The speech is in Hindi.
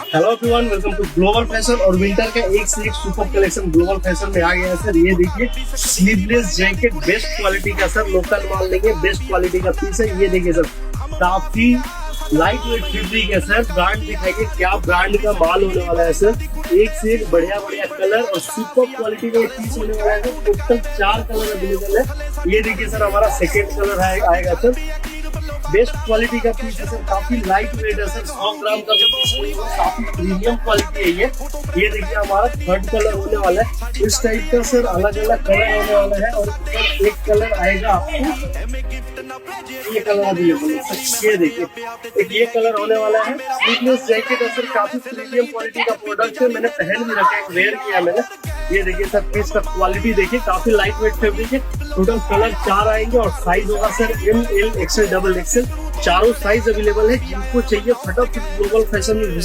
Hello everyone, welcome to global fashion. और विंटर का एक से एक सुपर कलेक्शन ग्लोबल फैशन में आ गया है सर। ये देखिए स्लीवलेस जैकेट, बेस्ट क्वालिटी का सर, लोकल माल लेंगे, बेस्ट क्वालिटी का पीस है। ये देखिए सर, काफी लाइट वेट फैब्रिक है सर। ब्रांड दिखाइए क्या ब्रांड का माल होने वाला है सर। एक से एक बढ़िया बढ़िया कलर और सुपर क्वालिटी का पीस होने वाला है सर। टोटल 4 कलर अवेलेबल है। ये देखिए सर, हमारा सेकेंड कलर आएगा सर। बेस्ट क्वालिटी का पीस है सर, काफी लाइट वेट है सर। 100 ग्राम का जो पीस है काफी प्रीमियम क्वालिटी है ये देखिए हमारा थर्ड कलर होने वाला है। इस टाइप का सर अलग अलग कलर होने वाला है। और एक कलर आएगा आपको, ये कलर अवेलेबल है सर। ये देखिए एक ये कलर होने वाला है। स्लीवलेस जैकेट है सर, काफी प्रीमियम क्वालिटी का प्रोडक्ट है। मैंने पहन भी रखा है, वेयर किया मैंने। ये देखिए सर, पीस का क्वालिटी देखिए, काफी लाइट वेट फैब्रिक है। टोटल कलर 4 आएंगे और साइज होगा sir M, L, XL, double XL. चारों साइज अवेलेबल है। जिनको चाहिए फटाफट ग्लोबल फैशन में